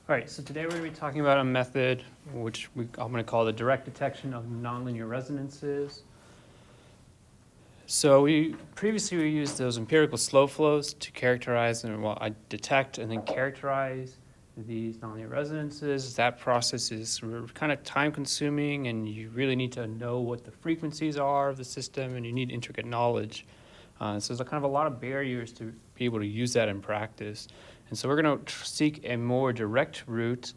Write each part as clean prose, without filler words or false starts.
All right, so today we're going to be talking about a method which I'm going to call the direct detection of nonlinear resonances. So we used those empirical slow flows to characterize and detect and then characterize these nonlinear resonances. That process is kind of time consuming, and you really need to know what the frequencies are of the system, and you need intricate knowledge. So there's kind of a lot of barriers to be able to use that in practice. And so we're going to seek a more direct route.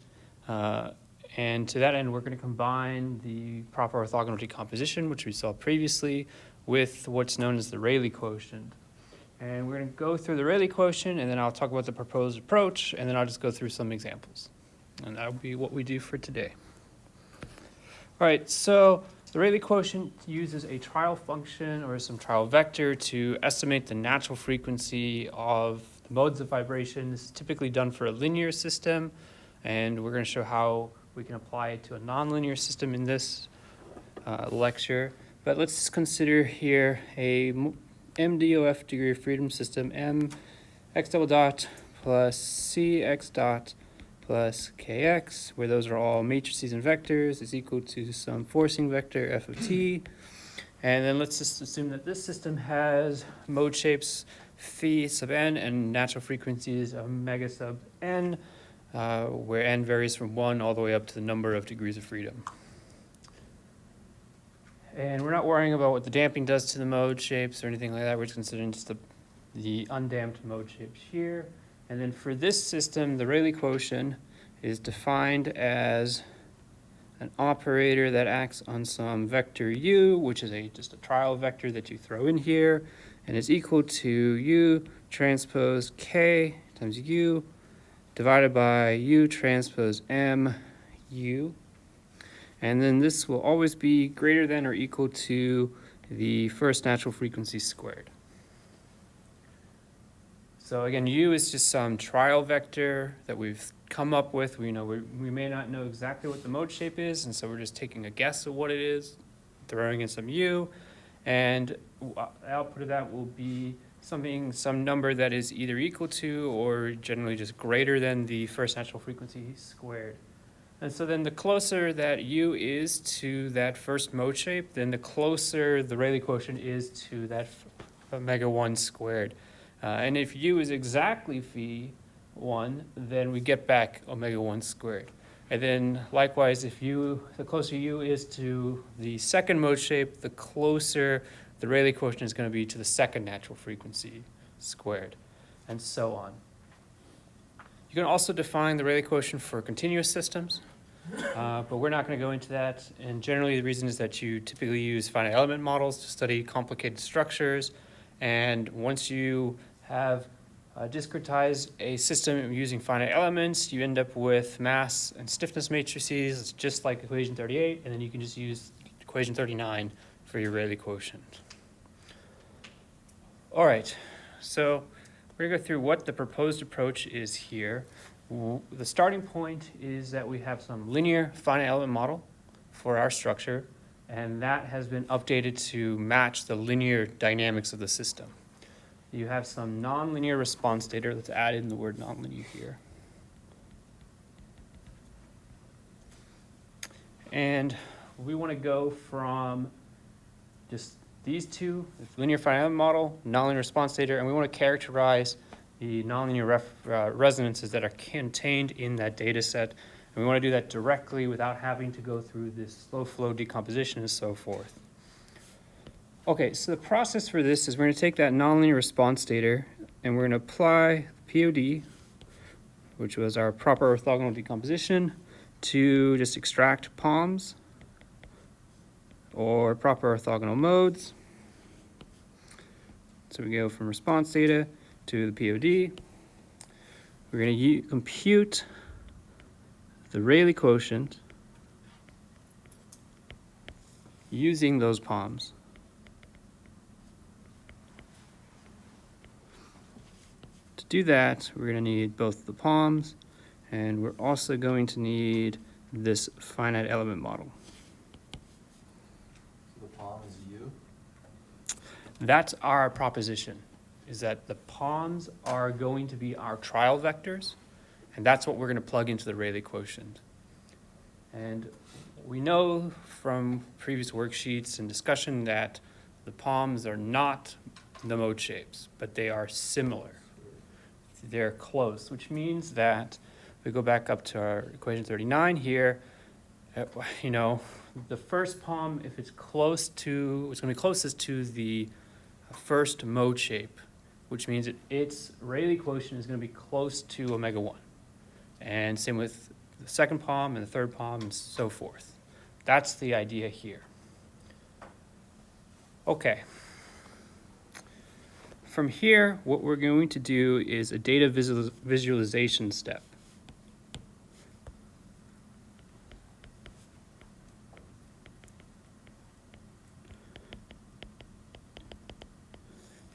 And to that end, we're going to combine the proper orthogonal decomposition, which we saw previously, with what's known as the Rayleigh quotient. And we're going to go through the Rayleigh quotient, and then I'll talk about the proposed approach, and then I'll just go through some examples. And that'll be what we do for today. All right, so the Rayleigh quotient uses a trial function or some trial vector to estimate the natural frequency of the modes of vibration. This is typically done for a linear system, and we're going to show how we can apply it to a nonlinear system in this lecture. But let's consider here a MDOF degree of freedom system, M x double dot plus C x dot plus kx, where those are all matrices and vectors, is equal to some forcing vector f of t. And then let's just assume that this system has mode shapes phi sub n and natural frequencies omega sub n, where n varies from 1 all the way up to the number of degrees of freedom. And we're not worrying about what the damping does to the mode shapes or anything like that. We're just considering just the undamped mode shapes here. And then for this system, the Rayleigh quotient is defined as an operator that acts on some vector u, which is just a trial vector that you throw in here, and is equal to u transpose k times u divided by u transpose m u. And then this will always be greater than or equal to the first natural frequency squared. So again, u is just some trial vector that we've come up with. We may not know exactly what the mode shape is, and so we're just taking a guess of what it is, throwing in some u, and the output of that will be some number that is either equal to or generally just greater than the first natural frequency squared. And so then the closer that u is to that first mode shape, then the closer the Rayleigh quotient is to that omega 1 squared. And if u is exactly phi 1, then we get back omega 1 squared. And then likewise, the closer u is to the second mode shape, the closer the Rayleigh quotient is going to be to the second natural frequency squared, and so on. You can also define the Rayleigh quotient for continuous systems, but we're not going to go into that. And generally, the reason is that you typically use finite element models to study complicated structures. And once you have discretized a system using finite elements, you end up with mass and stiffness matrices. It's just like equation 38, and then you can just use equation 39 for your Rayleigh quotient. All right, so we're going to go through what the proposed approach is here. The starting point is that we have some linear finite element model for our structure, and that has been updated to match the linear dynamics of the system. You have some nonlinear response data. Let's add in the word nonlinear here. And we want to go from just these two, the linear finite element model, nonlinear response data, and we want to characterize the nonlinear resonances that are contained in that data set. And we want to do that directly without having to go through this slow flow decomposition and so forth. Okay, so the process for this is we're going to take that nonlinear response data and we're going to apply POD, which was our proper orthogonal decomposition, to just extract POMs or proper orthogonal modes. So we go from response data to the POD. We're going to compute the Rayleigh quotient using those POMs. To do that, we're going to need both the POMs, and we're also going to need this finite element model. So the POM is U? That's our proposition, is that the POMs are going to be our trial vectors, And that's what we're going to plug into the Rayleigh quotient. And we know from previous worksheets and discussion that the palms are not the mode shapes, but they are similar. They're close, which means that if we go back up to our equation 39 here, you know, the first palm, if it's close to, it's going to be closest to the first mode shape, which means that its Rayleigh quotient is going to be close to omega 1. And same with the second palm and the third palm and so forth. That's the idea here. Okay. From here, what we're going to do is a data visualization step.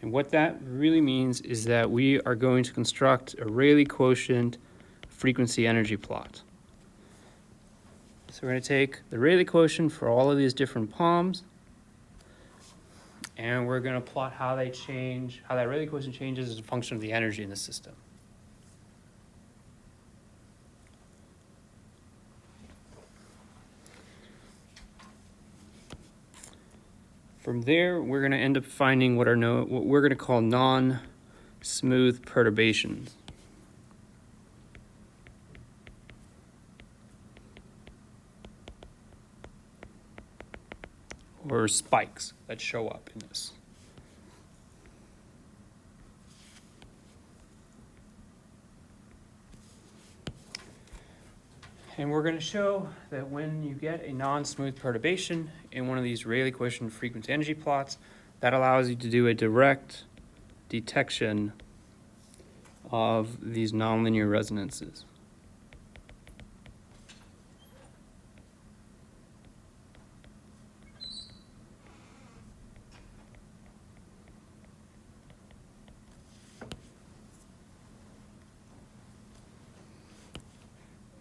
And what that really means is that we are going to construct a Rayleigh quotient frequency energy plot. So we're going to take the Rayleigh quotient for all of these different palms, and we're going to plot how they change, how that Rayleigh quotient changes as a function of the energy in the system. From there, we're going to end up finding what we're going to call non-smooth perturbations. Or spikes that show up in this. And we're going to show that when you get a non-smooth perturbation in one of these Rayleigh quotient frequency energy plots, that allows you to do a direct detection of these nonlinear resonances.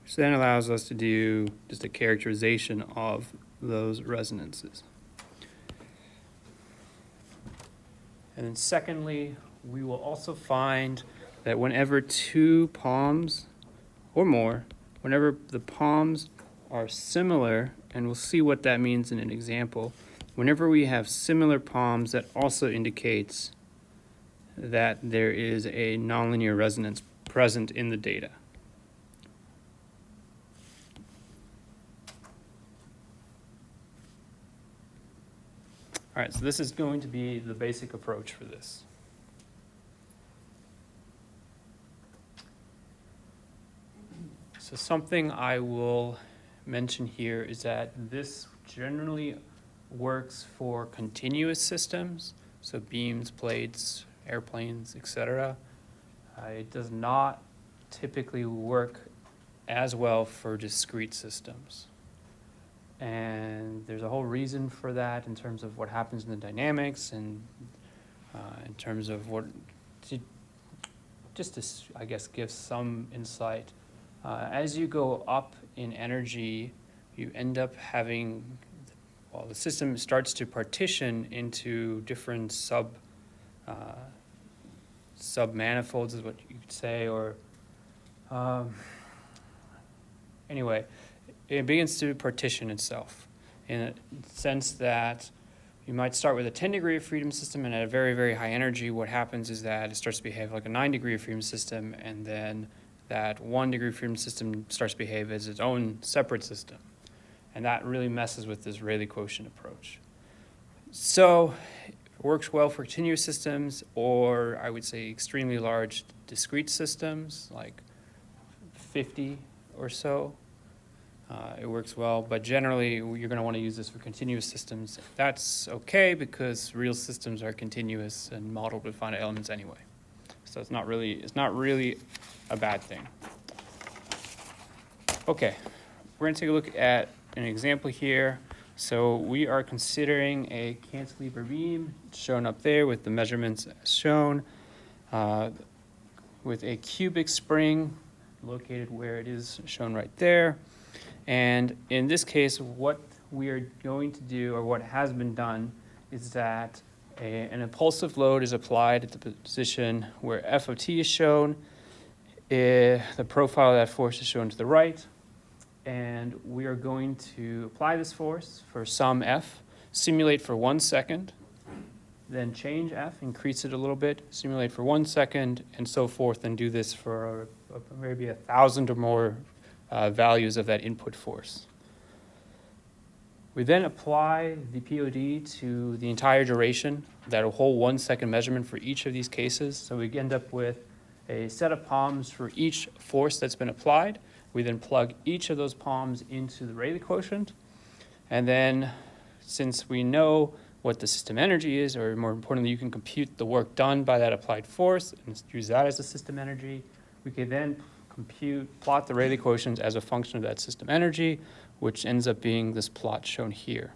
Which then allows us to do just a characterization of those resonances. And then secondly, we will also find that whenever two palms or more, whenever the palms are similar, and we'll see what that means in an example, whenever we have similar palms, that also indicates that there is a nonlinear resonance present in the data. All right, so this is going to be the basic approach for this. So something I will mention here is that this generally works for continuous systems, so beams, plates, airplanes, etc. It does not typically work as well for discrete systems. And there's a whole reason for that in terms of what happens in the dynamics and in terms of what, just to, I guess, give some insight. As you go up in energy, you end up having, well, the system starts to partition into different sub-manifolds is what you could say, or anyway, it begins to partition itself in a sense that you might start with a 10-degree of freedom system, and at a very, very high energy, what happens is that it starts to behave like a 9-degree of freedom system, and then that 1-degree freedom system starts to behave as its own separate system. And that really messes with this Rayleigh quotient approach. So it works well for continuous systems, or I would say extremely large discrete systems, like 50 or so. It works well, but generally you're going to want to use this for continuous systems. That's okay because real systems are continuous and modeled with finite elements anyway. So it's not really a bad thing. Okay, we're going to take a look at an example here. So we are considering a cantilever beam shown up there with the measurements as shown, with a cubic spring located where it is shown right there. And in this case, what we are going to do, or what has been done, is that an impulsive load is applied at the position where f of t is shown. The profile of that force is shown to the right, and we are going to apply this force for some F, simulate for 1 second, then change F, increase it a little bit, simulate for 1 second, and so forth, and do this for maybe 1,000 or more values of that input force. We then apply the POD to the entire duration, that whole 1 second measurement for each of these cases. So we end up with a set of palms for each force that's been applied. We then plug each of those palms into the Rayleigh quotient. And then, since we know what the system energy is, or more importantly, you can compute the work done by that applied force and use that as the system energy, we can then plot the Rayleigh quotient as a function of that system energy, which ends up being this plot shown here,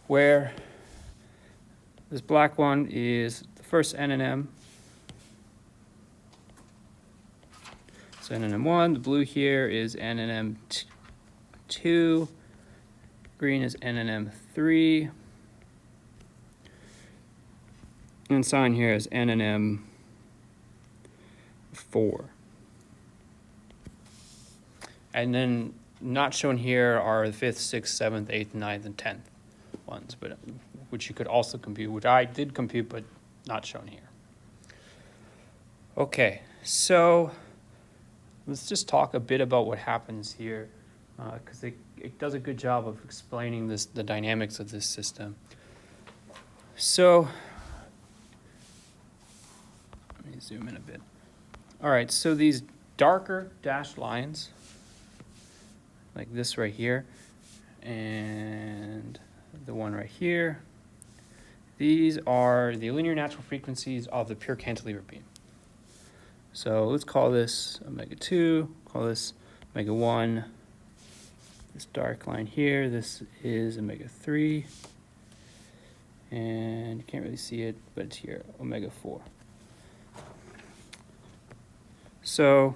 where this black one is the first N and M. So N and M1, the blue here is N and M2, green is N and M3, and sign here is N and M4. And then not shown here are the 5th, 6th, 7th, 8th, 9th, and 10th ones, but which you could also compute, which I did compute, but not shown here. Okay, so let's just talk a bit about what happens here, because it does a good job of explaining the dynamics of this system. So let me zoom in a bit. All right, so these darker dashed lines, like this right here, and the one right here, these are the linear natural frequencies of the pure cantilever beam. So let's call this omega 2, call this omega 1. This dark line here, this is omega 3. And you can't really see it, but it's here, omega 4. So,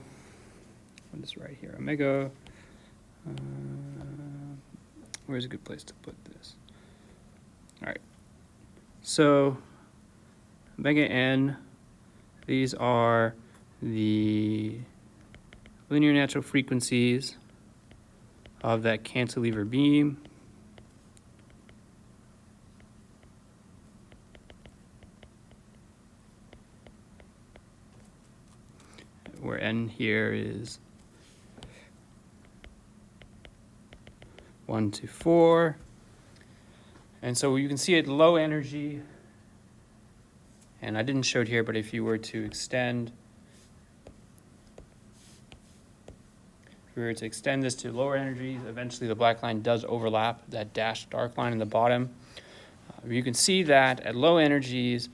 what is right here? Omega, where's a good place to put this? All right. So, omega n, these are the linear natural frequencies of that cantilever beam. Where n here is 1 to 4. And so you can see at low energy, and I didn't show it here, but if you were to extend this to lower energies, eventually the black line does overlap that dashed dark line in the bottom. You can see that at low energies,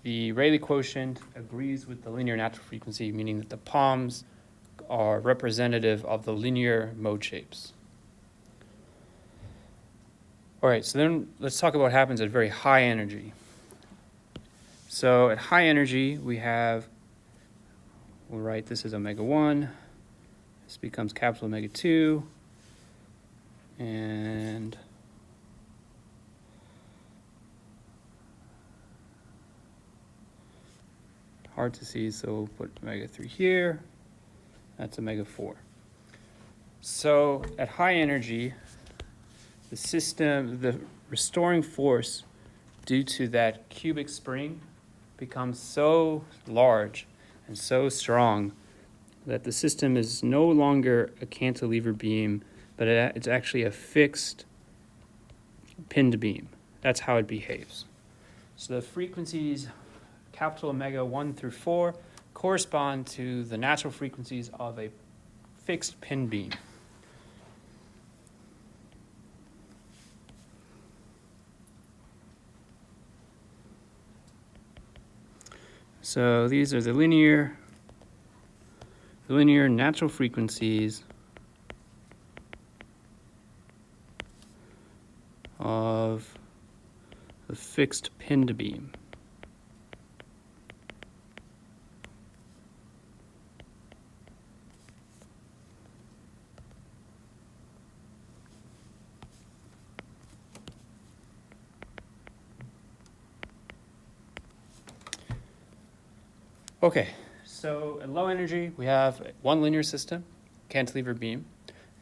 the Rayleigh quotient agrees with the linear natural frequency, meaning that the palms are representative of the linear mode shapes. All right, so then let's talk about what happens at very high energy. So at high energy, we'll write this as omega 1. This becomes capital omega 2. And hard to see, so we'll put omega 3 here. That's omega 4. So at high energy, the restoring force due to that cubic spring becomes so large and so strong that the system is no longer a cantilever beam, but it's actually a fixed pinned beam. That's how it behaves. So the frequencies, capital omega 1 through 4, correspond to the natural frequencies of a fixed pin beam. So these are the linear natural frequencies of the fixed pinned beam. Okay, So at low energy, we have one linear system, cantilever beam.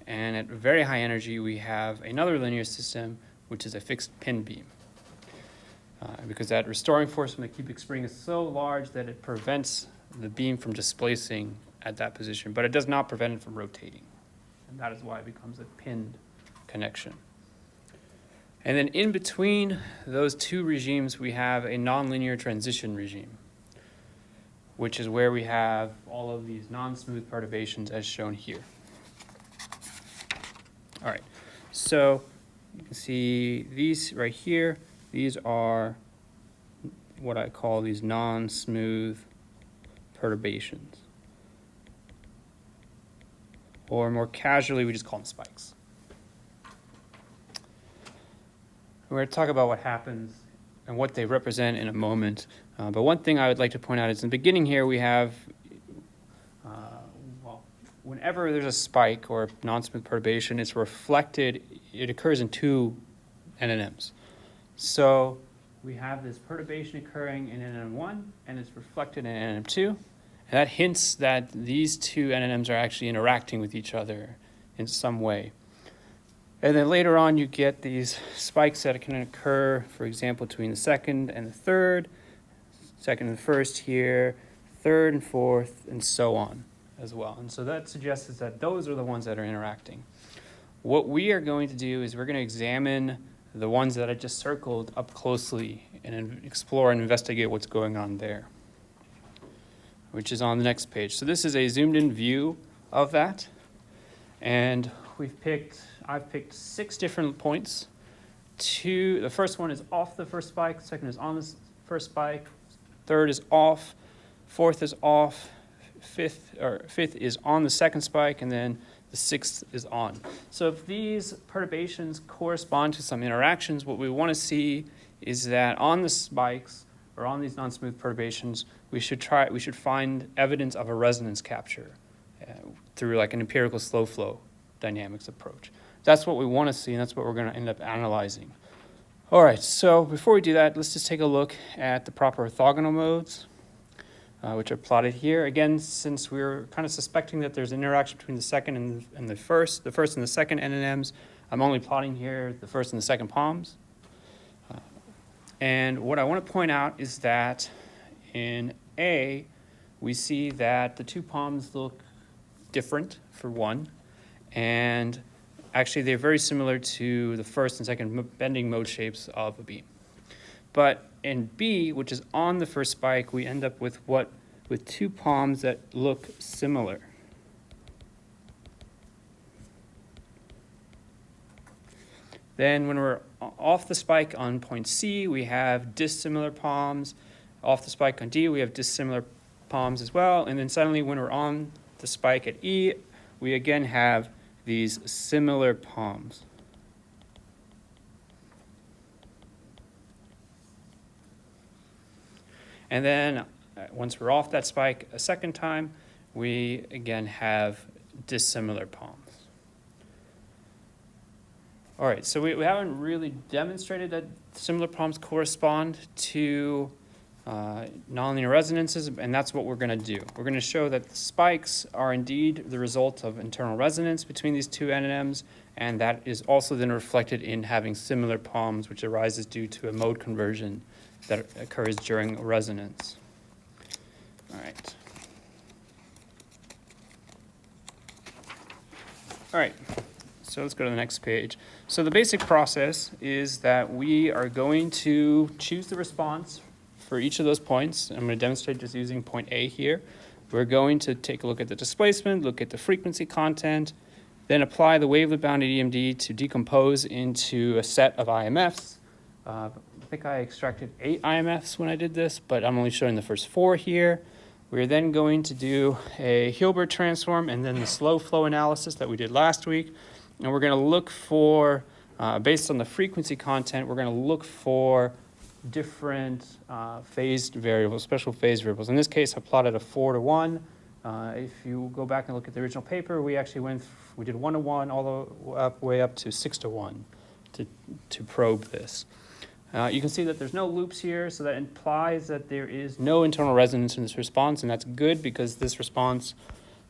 And at very high energy, we have another linear system, which is a fixed pin beam. Because that restoring force from the cubic spring is so large that it prevents the beam from displacing at that position, but it does not prevent it from rotating. And that is why it becomes a pinned connection. And then in between those two regimes, we have a nonlinear transition regime, which is where we have all of these non-smooth perturbations as shown here. All right, so you can see these right here. These are what I call these non-smooth perturbations. Or more casually, we just call them spikes. We're going to talk about what happens and what they represent in a moment. But one thing I would like to point out is in the beginning here we have, whenever there's a spike or non-smooth perturbation, it's reflected, it occurs in two NNMs. So we have this perturbation occurring in NNM1, and it's reflected in NNM2. And that hints that these two NNMs are actually interacting with each other in some way. And then later on, you get these spikes that can occur, for example, between the second and the third, second and the first here, third and fourth, and so on as well. And so that suggests that those are the ones that are interacting. What we are going to do is we're going to examine the ones that I just circled up closely and explore and investigate what's going on there, which is on the next page. So this is a zoomed in view of that. And I've picked 6 different points. The first one is off the first spike, the second is on the first spike, third is off, fourth is off, fifth is on the second spike, and then the sixth is on. So if these perturbations correspond to some interactions, what we want to see is that on the spikes or on these non-smooth perturbations, we should find evidence of a resonance capture through like an empirical slow flow dynamics approach. That's what we want to see, and that's what we're going to end up analyzing. All right, so before we do that, let's just take a look at the proper orthogonal modes, which are plotted here. Again, since we're kind of suspecting that there's an interaction between the second and the first and the second NNMs, I'm only plotting here the first and the second palms. And what I want to point out is that in A, we see that the two palms look different, for one, and actually they're very similar to the first and second bending mode shapes of a beam. But in B, which is on the first spike, we end up with two palms that look similar. Then when we're off the spike on point C, we have dissimilar palms. Off the spike on D, we have dissimilar palms as well. And then suddenly when we're on the spike at E, we again have these similar palms. And then once we're off that spike a second time, we again have dissimilar palms. All right, so we haven't really demonstrated that similar palms correspond to nonlinear resonances, and that's what we're going to do. We're going to show that the spikes are indeed the result of internal resonance between these two NNMs, and that is also then reflected in having similar palms, which arises due to a mode conversion that occurs during resonance. All right. All right, so let's go to the next page. So the basic process is that we are going to choose the response for each of those points. I'm going to demonstrate just using point A here. We're going to take a look at the displacement, look at the frequency content, then apply the wavelet-bounded EMD to decompose into a set of IMFs. I think I extracted 8 IMFs when I did this, but I'm only showing the first 4 here. We're then going to do a Hilbert transform and then the slow flow analysis that we did last week. And we're going to look for, based on the frequency content, we're going to look for different phased variables, special phase variables. In this case, I plotted a 4-to-1. If you go back and look at the original paper, we actually we did 1-to-1 all the way up to 6-to-1 to probe this. You can see that there's no loops here, so that implies that there is no internal resonance in this response, and that's good because this response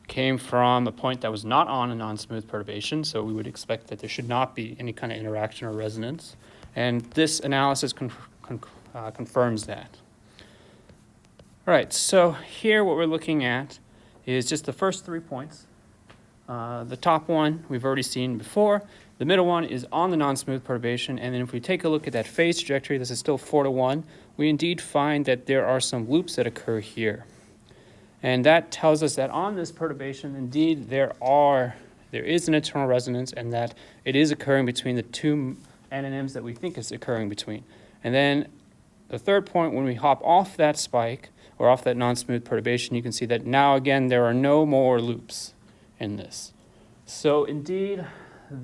came from a point that was not on a non-smooth perturbation, so we would expect that there should not be any kind of interaction or resonance. And this analysis confirms that. All right, so here what we're looking at is just the first 3 points. The top one we've already seen before. The middle one is on the non-smooth perturbation, and then if we take a look at that phase trajectory, this is still 4 to 1, we indeed find that there are some loops that occur here. And that tells us that on this perturbation, indeed, there is an internal resonance, and that it is occurring between the two NNMs that we think is occurring between. And then the third point, when we hop off that spike, or off that non-smooth perturbation, you can see that now again there are no more loops in this. So indeed, at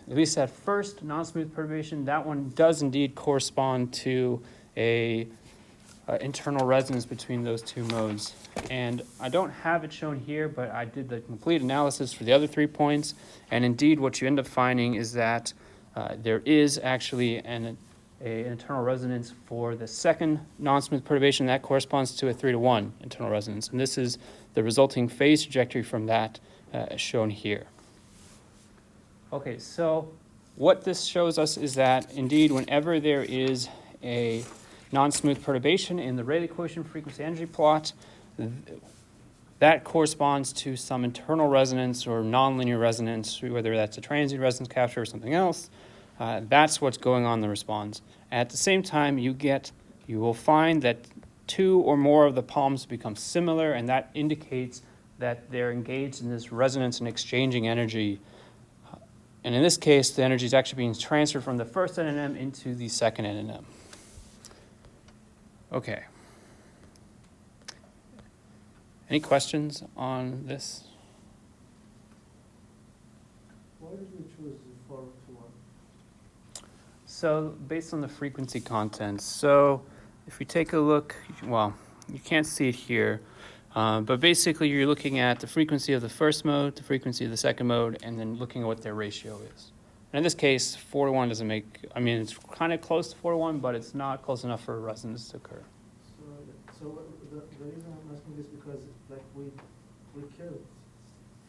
least that first non-smooth perturbation, that one does indeed correspond to a internal resonance between those two modes. And I don't have it shown here, but I did the complete analysis for the other 3 points, and indeed what you end up finding is that there is actually an internal resonance for the second non-smooth perturbation. That corresponds to a 3 to 1 internal resonance, and this is the resulting phase trajectory from that shown here. Okay, so what this shows us is that indeed whenever there is a non-smooth perturbation in the Rayleigh quotient frequency energy plot, that corresponds to some internal resonance or nonlinear resonance, whether that's a transient resonance capture or something else. That's what's going on in the response. At the same time, you will find that 2 or more of the palms become similar, and that indicates that they're engaged in this resonance and exchanging energy. And in this case, the energy is actually being transferred from the first NNM into the second NNM. Okay. Any questions on this? Why did we choose 4 to 1? So based on the frequency content. So if we take a look, well, you can't see it here, but basically you're looking at the frequency of the first mode, the frequency of the second mode, and then looking at what their ratio is. And in this case, 4 to 1 doesn't make, I mean, it's kind of close to 4 to 1, but it's not close enough for a resonance to occur. So the reason I'm asking this because like we killed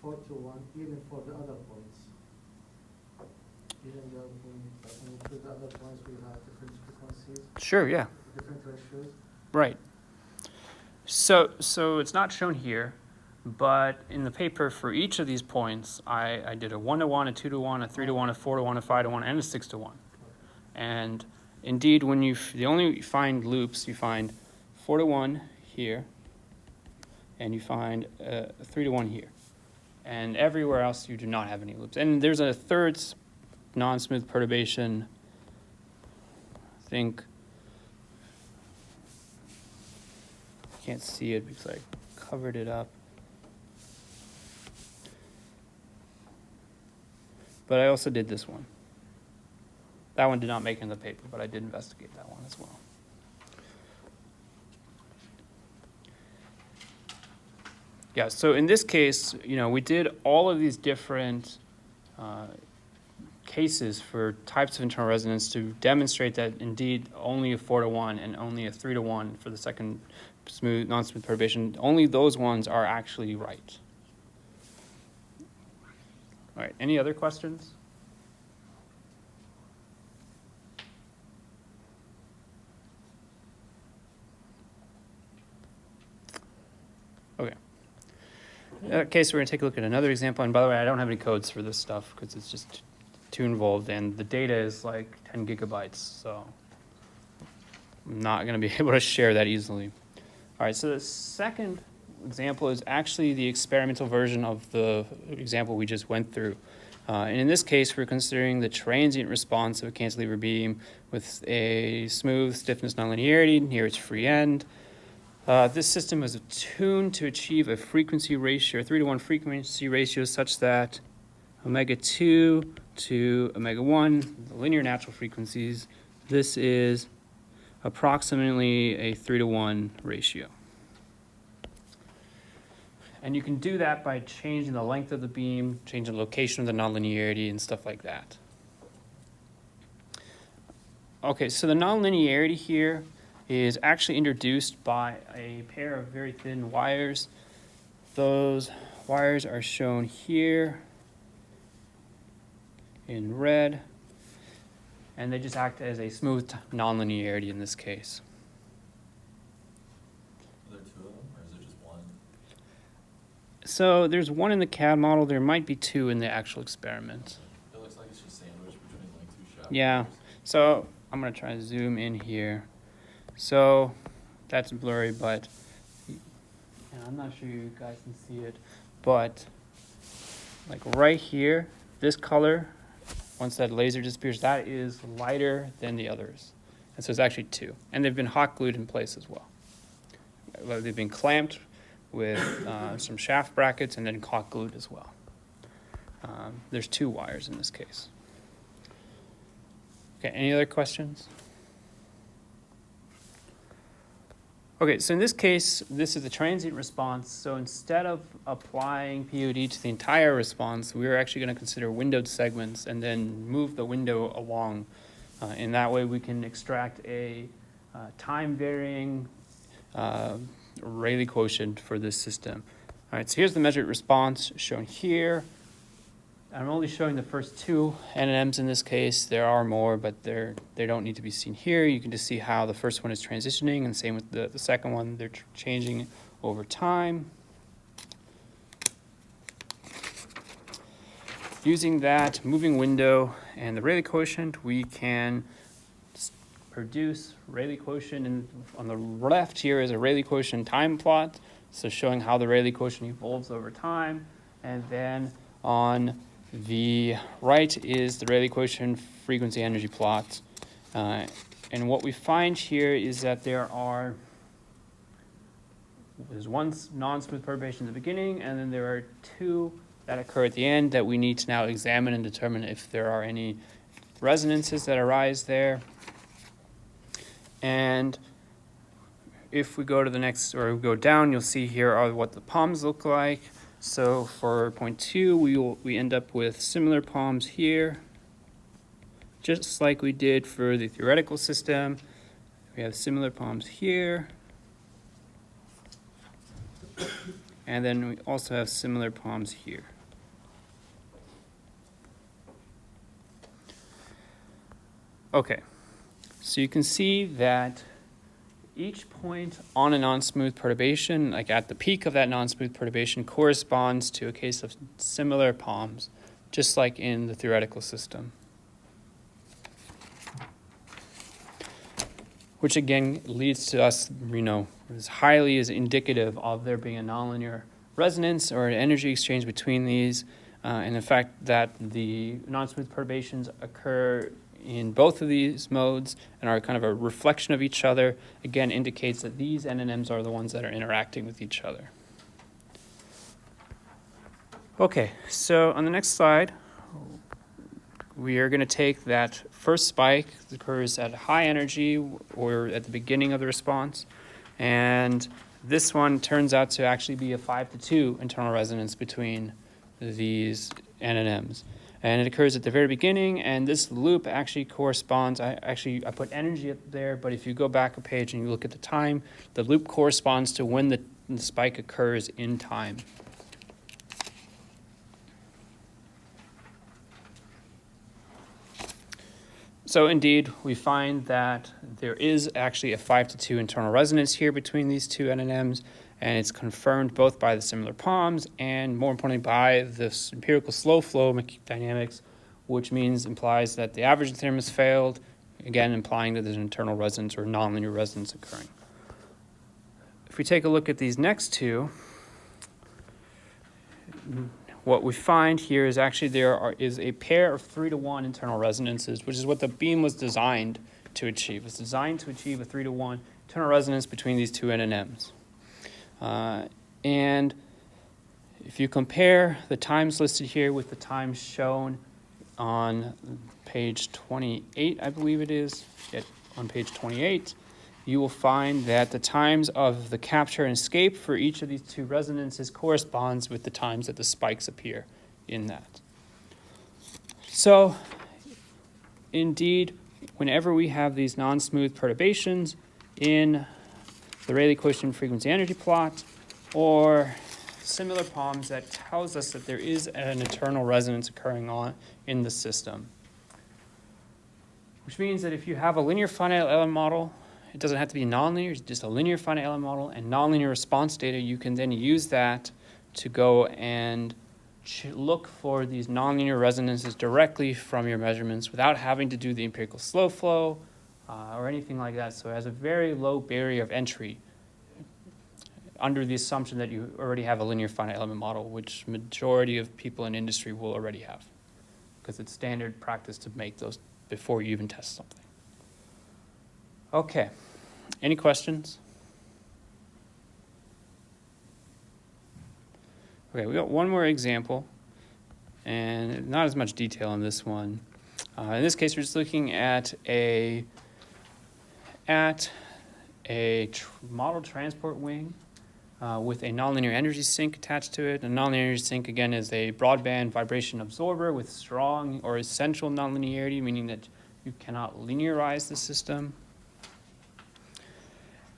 4 to 1 even for the other points. Even though when we kill the other points we have different frequencies. Sure, yeah. Different ratios. Right. So it's not shown here, but in the paper for each of these points, I did a 1 to 1, a 2 to 1, a 3 to 1, a 4 to 1, a 5 to 1, and a 6 to 1. And indeed, when you only find loops, you find 4 to 1 here, and you find a 3 to 1 here. And everywhere else, you do not have any loops. And there's a third non-smooth perturbation, I think. Can't see it because I covered it up. But I also did this one. That one did not make it in the paper, but I did investigate that one as well. Yeah, so in this case, we did all of these different cases for types of internal resonance to demonstrate that indeed only a 4 to 1 and only a 3 to 1 for the second non-smooth perturbation, only those ones are actually right. All right, any other questions? Okay. In that case, we're going to take a look at another example. And by the way, I don't have any codes for this stuff because it's just too involved. And the data is like 10 gigabytes, so I'm not going to be able to share that easily. All right, so the second example is actually the experimental version of the example we just went through. And in this case, we're considering the transient response of a cantilever beam with a smooth stiffness nonlinearity near its free end. This system was tuned to achieve a frequency ratio, a 3 to 1 frequency ratio such that omega 2 to omega 1, the linear natural frequencies, this is approximately a 3 to 1 ratio. And you can do that by changing the length of the beam, changing the location of the nonlinearity, and stuff like that. Okay, so the nonlinearity here is actually introduced by a pair of very thin wires. Those wires are shown here in red, and they just act as a smooth nonlinearity in this case. Are there two of them, or is it just one? So there's one in the CAD model. There might be two in the actual experiment. It looks like it's just sandwiched between like two shaft Yeah. wires. So I'm going to try to zoom in here. So that's blurry, but and I'm not sure you guys can see it, but like right here, this color, once that laser disappears, that is lighter than the others. And so it's actually two. And they've been hot glued in place as well. They've been clamped with some shaft brackets and then hot glued as well. There's two wires in this case. Okay, any other questions? Okay, so in this case, this is a transient response. So instead of applying POD to the entire response, we're actually going to consider windowed segments and then move the window along. In that way, we can extract a time-varying Rayleigh quotient for this system. All right, so here's the measured response shown here. I'm only showing the first two NMs in this case. There are more, but they don't need to be seen here. You can just see how the first one is transitioning, and same with the second one. They're changing over time. Using that moving window and the Rayleigh quotient, we can produce Rayleigh quotient. And on the left here is a Rayleigh quotient time plot, so showing how the Rayleigh quotient evolves over time. And then on the right is the Rayleigh quotient frequency energy plot. And what we find here is that there's one non-smooth perturbation at the beginning, and then there are two that occur at the end that we need to now examine and determine if there are any resonances that arise there. And if we go to the next, or we go down, you'll see here are what the palms look like. So for point 2, we end up with similar palms here, just like we did for the theoretical system. We have similar palms here. And then we also have similar palms here. Okay, so you can see that each point on a non-smooth perturbation, like at the peak of that non-smooth perturbation, corresponds to a case of similar palms, just like in the theoretical system. Which again leads to us, is highly is indicative of there being a nonlinear resonance or an energy exchange between these, and the fact that the non-smooth perturbations occur in both of these modes and are kind of a reflection of each other, again indicates that these NNMs are the ones that are interacting with each other. Okay, so on the next slide, we are going to take that first spike that occurs at high energy or at the beginning of the response, and this one turns out to actually be a 5-to-2 internal resonance between these NNMs. And it occurs at the very beginning, and this loop actually corresponds, I put energy up there, but if you go back a page and you look at the time, the loop corresponds to when the spike occurs in time. So indeed, we find that there is actually a 5-to-2 internal resonance here between these two NNMs, and it's confirmed both by the similar palms and, more importantly, by this empirical slow flow dynamics, which implies that the averaging theorem has failed, again implying that there's an internal resonance or nonlinear resonance occurring. If we take a look at these next two, what we find here is actually there is a pair of 3-to-1 internal resonances, which is what the beam was designed to achieve. It's designed to achieve a 3-to-1 internal resonance between these two NNMs. And if you compare the times listed here with the times shown on page 28, I believe it is, on page 28, you will find that the times of the capture and escape for each of these two resonances corresponds with the times that the spikes appear in that. So, indeed, whenever we have these non-smooth perturbations in the Rayleigh quotient frequency energy plot, or similar problems that tells us that there is an eternal resonance occurring on in the system. Which means that if you have a linear finite element model, it doesn't have to be nonlinear, it's just a linear finite element model, and nonlinear response data, you can then use that to go and look for these nonlinear resonances directly from your measurements without having to do the empirical slow flow or anything like that. So it has a very low barrier of entry under the assumption that you already have a linear finite element model, which majority of people in industry will already have, because it's standard practice to make those before you even test something. Okay, any questions? Okay, we got one more example, and not as much detail on this one. In this case, we're just looking at a model transport wing with a nonlinear energy sink attached to it. A nonlinear energy sink, again, is a broadband vibration absorber with strong or essential nonlinearity, meaning that you cannot linearize the system.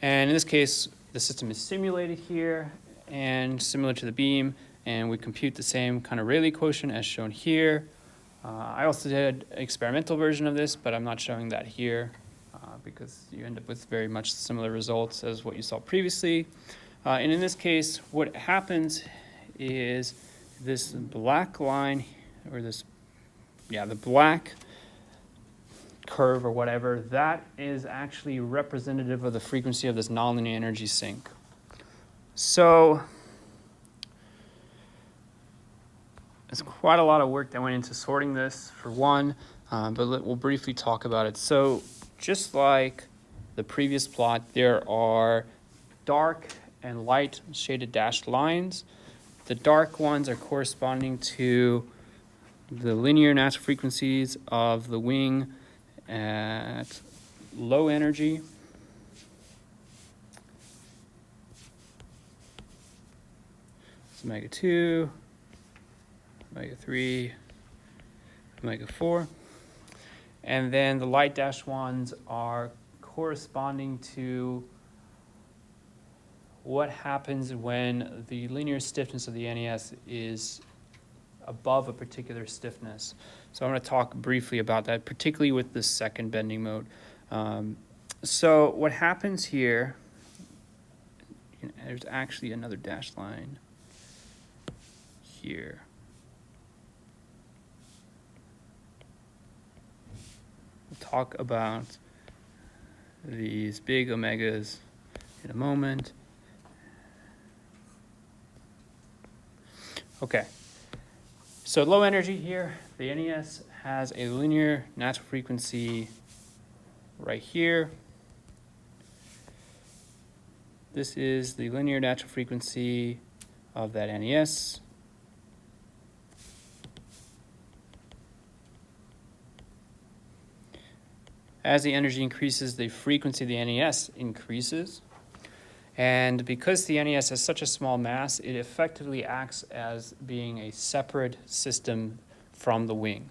And in this case, the system is simulated here and similar to the beam, and we compute the same kind of Rayleigh quotient as shown here. I also did an experimental version of this, but I'm not showing that here because you end up with very much similar results as what you saw previously. And in this case, what happens is this black line, or the black curve or whatever, that is actually representative of the frequency of this nonlinear energy sink. So there's quite a lot of work that went into sorting this for one, but we'll briefly talk about it. So just like the previous plot, there are dark and light shaded dashed lines. The dark ones are corresponding to the linear natural frequencies of the wing at low energy. It's omega 2, omega 3, omega 4. And then the light dashed ones are corresponding to what happens when the linear stiffness of the NES is above a particular stiffness. So I'm going to talk briefly about that, particularly with the second bending mode. So what happens here, there's actually another dashed line here. We'll talk about these big omegas in a moment. Okay, so low energy here, the NES has a linear natural frequency right here. This is the linear natural frequency of that NES. As the energy increases, the frequency of the NES increases. And because the NES has such a small mass, it effectively acts as being a separate system from the wing.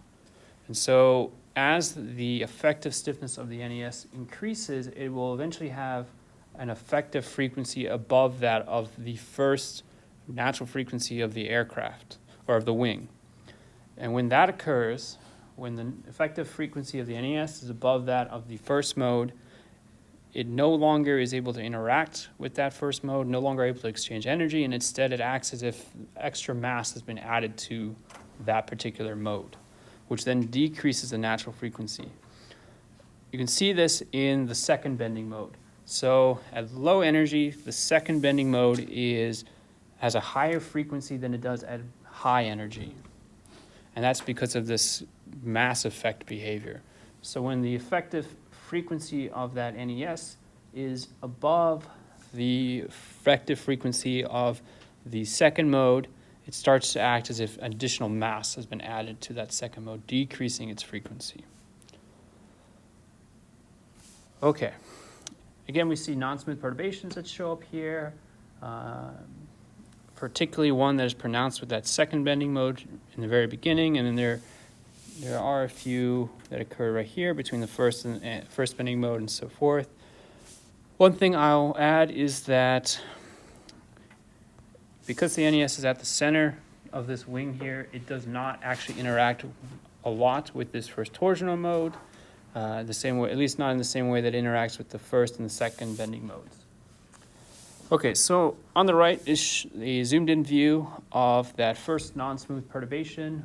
And so as the effective stiffness of the NES increases, it will eventually have an effective frequency above that of the first natural frequency of the aircraft, or of the wing. And when that occurs, when the effective frequency of the NES is above that of the first mode, it no longer is able to interact with that first mode, no longer able to exchange energy, and instead it acts as if extra mass has been added to that particular mode, which then decreases the natural frequency. You can see this in the second bending mode. So at low energy, the second bending mode has a higher frequency than it does at high energy. And that's because of this mass effect behavior. So when the effective frequency of that NES is above the effective frequency of the second mode, it starts to act as if additional mass has been added to that second mode, decreasing its frequency. Okay. Again, we see non-smooth perturbations that show up here, particularly one that is pronounced with that second bending mode in the very beginning, and then they're there are a few that occur right here between the first and first bending mode and so forth. One thing I'll add is that because the NES is at the center of this wing here, it does not actually interact a lot with this first torsional mode, the same way, at least not in the same way that it interacts with the first and the second bending modes. Okay, so on the right is a zoomed-in view of that first non-smooth perturbation,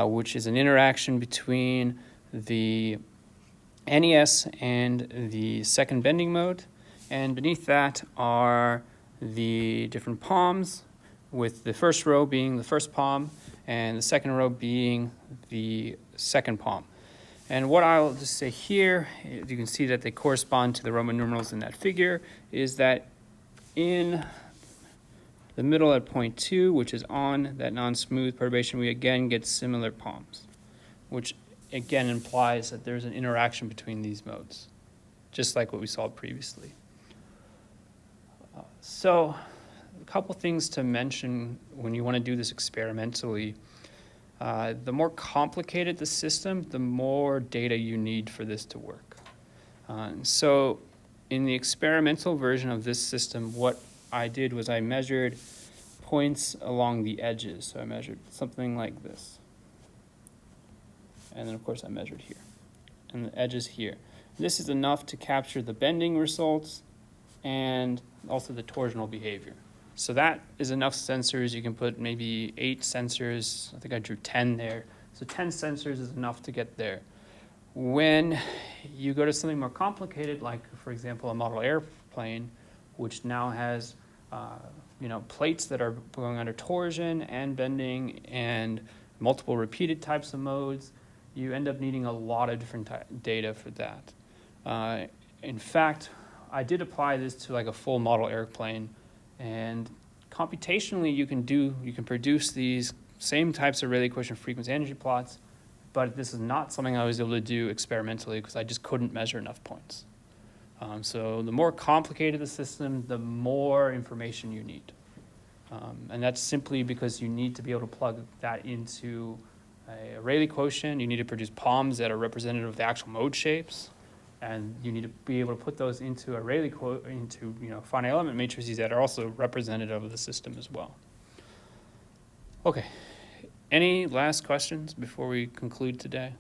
which is an interaction between the NES and the second bending mode. And beneath that are the different palms, with the first row being the first palm and the second row being the second palm. And what I'll just say here, you can see that they correspond to the Roman numerals in that figure, is that in the middle at point 2, which is on that non-smooth perturbation, we again get similar palms, which again implies that there's an interaction between these modes, just like what we saw previously. So a couple things to mention when you want to do this experimentally. The more complicated the system, the more data you need for this to work. So in the experimental version of this system, what I did was I measured points along the edges. So I measured something like this. And then, of course, I measured here. And the edges here. This is enough to capture the bending results and also the torsional behavior. So that is enough sensors. You can put maybe 8 sensors. I think I drew 10 there. So 10 sensors is enough to get there. When you go to something more complicated, like, for example, a model airplane, which now has plates that are going under torsion and bending and multiple repeated types of modes, you end up needing a lot of different data for that. In fact, I did apply this to like a full model airplane, and computationally you can produce these same types of Rayleigh quotient frequency energy plots, but this is not something I was able to do experimentally because I just couldn't measure enough points. So the more complicated the system, the more information you need. And that's simply because you need to be able to plug that into a Rayleigh quotient. You need to produce palms that are representative of the actual mode shapes. And you need to be able to put those into a Rayleigh into finite element matrices that are also representative of the system as well. Okay. Any last questions before we conclude today?